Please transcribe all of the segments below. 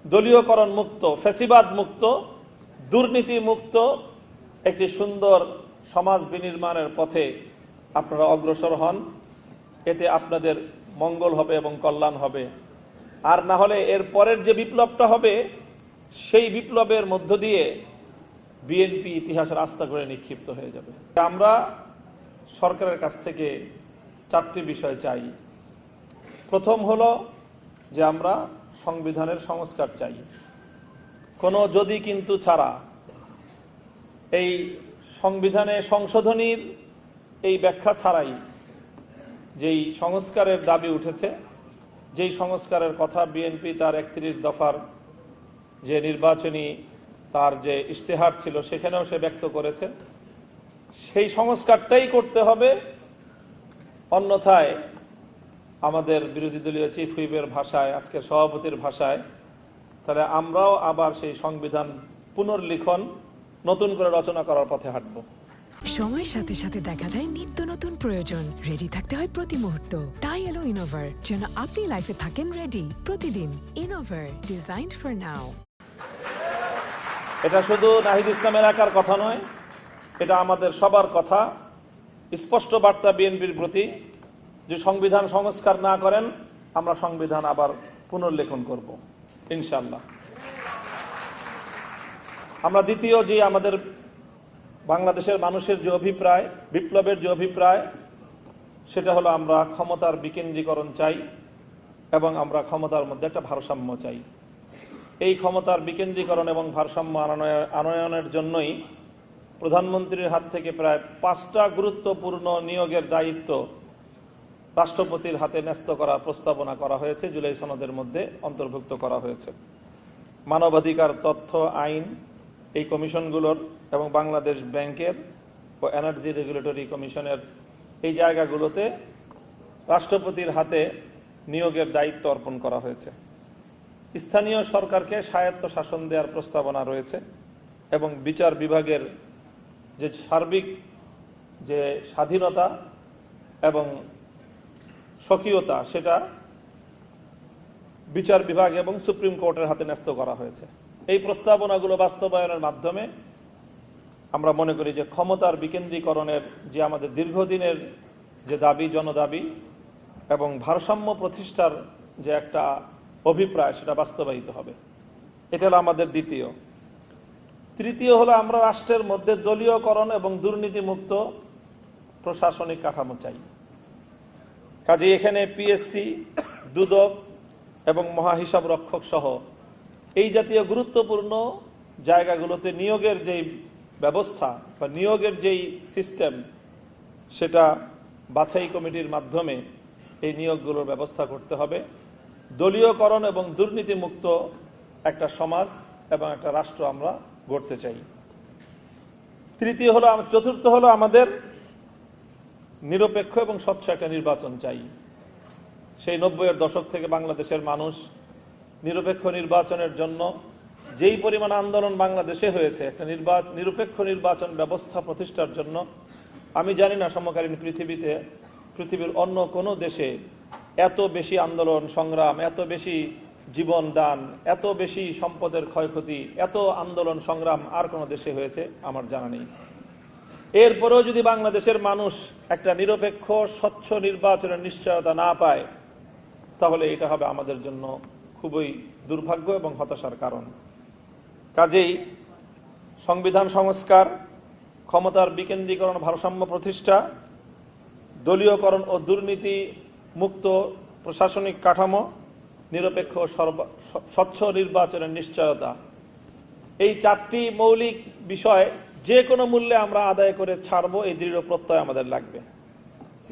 দলীয়করণ মুক্ত, ফ্যাসিবাদ মুক্ত, দুর্নীতি মুক্ত একটি সুন্দর সমাজ বিনির্মাণের পথে আপনারা অগ্রসর হন। এতে আপনাদের মঙ্গল হবে এবং কল্যাণ হবে। আর না হলে এর পরের যে বিপ্লবটা হবে, সেই বিপ্লবের মধ্য দিয়ে বিএনপি ইতিহাসের আস্থা করে নিক্ষিপ্ত হয়ে যাবে। আমরা সরকারের কাছ থেকে 4টি বিষয় চাই। প্রথম হলো যে আমরা সংবিধানের সংস্কার চাই। কোনো যদি কিন্তু ছাড়া এই সংবিধানে সংশোধনীর এই ব্যাখ্যা ছাড়াই যেই সংস্কারের দাবি উঠেছে, যেই সংস্কারের কথা বিএনপি তার 31 দফার যে নির্বাচনী তার যে ইশতেহার ছিল সেখানেও সে ব্যক্ত করেছে, সেই সংস্কারটাই করতে হবে। অন্যথায় আমাদের বিরোধী দলীয় চিফ হুইপের ভাষায়, আজকে সভাপতির ভাষায়, তাহলে আমরাও আবার সেই সংবিধান পুনর্লিখন নতুন করে রচনা করার পথে হাঁটব। সময়ের সাথে সাথে দেখা দেয় নিত্য নতুন প্রয়োজন। রেডি থাকতে হয় প্রতি মুহূর্ত। তাই এলো ইনোভার, যেন আপনি লাইফে থাকেন রেডি প্রতিদিন। Innova, designed for now. এটা শুধু নাহিদ ইসলামের একার কথা নয়, এটা আমাদের সবার কথা। স্পষ্ট বার্তা বিএনপির প্রতি যে সংবিধান সংস্কার না করেন আমরা সংবিধান আবার পুনর্লেখন করব ইনশাআল্লাহ। আমরা দ্বিতীয় যে আমাদের বাংলাদেশের মানুষের যে অভিপ্রায়, বিপ্লবের যে অভিপ্রায়, সেটা হলো আমরা ক্ষমতার বিকেন্দ্রীকরণ চাই এবং আমরা ক্ষমতার মধ্যে একটা ভারসাম্য চাই। এই ক্ষমতার বিকেন্দ্রীকরণ এবং ভারসাম্য আনয়নের জন্যই প্রধানমন্ত্রীর হাত থেকে প্রায় 5টা গুরুত্বপূর্ণ নিয়োগের দায়িত্ব রাষ্ট্রপতির হাতে ন্যস্ত করার প্রস্তাবনা করা হয়েছে, জুলাই সনদের মধ্যে অন্তর্ভুক্ত করা হয়েছে। মানবাধিকার, তথ্য, আইন এই কমিশনগুলোর এবং বাংলাদেশ ব্যাংকের ও এনার্জি রেগুলেটরি কমিশনের এই জায়গাগুলোতে রাষ্ট্রপতির হাতে নিয়োগের দায়িত্ব অর্পণ করা হয়েছে। স্থানীয় সরকারকে স্বায়ত্ত শাসন দেওয়ার প্রস্তাবনা রয়েছে এবং বিচার বিভাগের যে সার্বিক যে স্বাধীনতা এবং স্বকীয়তা সেটা বিচার বিভাগ এবং সুপ্রিম কোর্টের হাতে ন্যস্ত করা হয়েছে। এই প্রস্তাবনাগুলো বাস্তবায়নের মাধ্যমে আমরা মনে করি যে ক্ষমতার বিকেন্দ্রীকরণের যে আমাদের দীর্ঘদিনের যে দাবি, জনদাবি এবং ভারসাম্য প্রতিষ্ঠার যে একটা অভিপ্রায়, সেটা বাস্তবায়িত হবে। এটা হলো আমাদের দ্বিতীয়। তৃতীয় হলো আমরা রাষ্ট্রের মধ্যে দলীয়করণ এবং দুর্নীতিমুক্ত প্রশাসনিক কাঠামো চাই। কাজে এখানে পিএসসি, দুদক এবং মহাহিসাব রক্ষক সহ এই জাতীয় গুরুত্বপূর্ণ জায়গাগুলোতে নিয়োগের যেই ব্যবস্থা বা নিয়োগের যেই সিস্টেম, সেটা বাছাই কমিটির মাধ্যমে এই নিয়োগগুলোর ব্যবস্থা করতে হবে। দলীয়করণ এবং দুর্নীতিমুক্ত একটা সমাজ এবং একটা রাষ্ট্র আমরা গড়তে চাই। চতুর্থ হলো আমাদের নিরপেক্ষ এবং স্বচ্ছ একটা নির্বাচন চাই। সেই 90-এর দশক থেকে বাংলাদেশের মানুষ নিরপেক্ষ নির্বাচনের জন্য যেই পরিমাণ আন্দোলন বাংলাদেশে হয়েছে, একটা নিরপেক্ষ নির্বাচন ব্যবস্থা প্রতিষ্ঠার জন্য, আমি জানি না সমকালীন পৃথিবীর অন্য কোনো দেশে এত বেশি আন্দোলন সংগ্রাম, এত বেশি জীবন দান, এত বেশি সম্পদের ক্ষয়ক্ষতি, এত আন্দোলন সংগ্রাম আর কোনো দেশে হয়েছে আমার জানা নেই। এরপরেও যদি বাংলাদেশের মানুষ একটা নিরপেক্ষ স্বচ্ছ নির্বাচনের নিশ্চয়তা না পায়, তাহলে এটা হবে আমাদের জন্য খুবই দুর্ভাগ্য এবং হতাশার কারণ। কাজেই সংবিধান সংস্কার, ক্ষমতার বিকেন্দ্রীকরণ, ভারসাম্য প্রতিষ্ঠা, দলীয়করণ ও দুর্নীতি মুক্ত প্রশাসনিক কাঠামো, নিরপেক্ষ স্বচ্ছ নির্বাচনের নিশ্চয়তা, এই 4টি মৌলিক বিষয় যে কোনো মূল্যে আমরা আদায় করে ছাড়ব, এই দৃঢ় প্রত্যয় আমাদের লাগবে।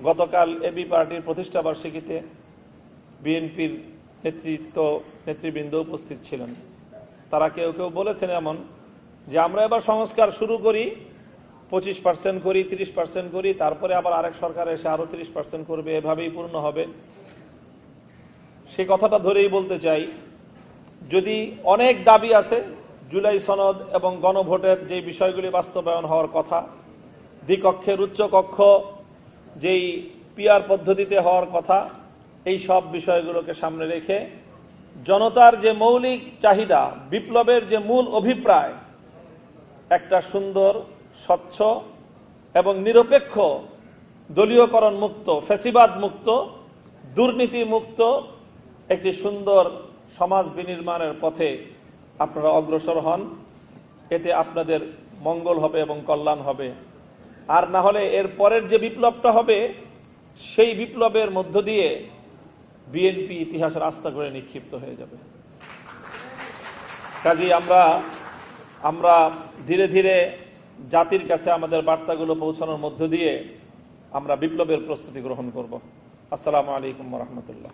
গতকাল এবি পার্টির প্রতিষ্ঠা বার্ষিকীতে বিএনপির নেতৃবৃন্দ উপস্থিত ছিলেন। তারা কেউ কেউ বলেছেন এমন যে আমরা এবার সংস্কার শুরু করি, 25% করি, 30% করি, তারপরে আবার আরেক সরকার এসে আরো 30% করবে, এভাবেই পূর্ণ হবে। সেই কথাটা ধরেই বলতে চাই, যদি অনেক দাবি আছে, জুলাই সনদ এবং গণভোটের যে বিষয়গুলি বাস্তবায়ন হওয়ার কথা, দ্বিকক্ষের উচ্চকক্ষ যেই পিআর পদ্ধতিতে হওয়ার কথা, এই সব বিষয়গুলোকে সামনে রেখে জনতার যে মৌলিক চাহিদা, বিপ্লবের যে মূল অভিপ্রায়, একটা সুন্দর, স্বচ্ছ এবং নিরপেক্ষ, দলীয়করণ মুক্ত, ফ্যাসিবাদ মুক্ত, দুর্নীতি মুক্ত একটি সুন্দর সমাজ বিনির্মাণের পথে আপনারা অগ্রসর হন। এতে আপনাদের মঙ্গল হবে এবং কল্যাণ হবে। আর না হলে এর পরের যে বিপ্লবটা হবে, সেই বিপ্লবের মধ্য দিয়ে বিএনপি ইতিহাসের আস্থা করে নিক্ষিপ্ত হয়ে যাবে। কাজেই আমরা ধীরে ধীরে জাতির কাছে আমাদের বার্তাগুলো পৌঁছানোর মধ্য দিয়ে আমরা বিপ্লবের প্রস্তুতি গ্রহণ করব। আসসালামু আলাইকুম ওয়া রাহমাতুল্লাহ।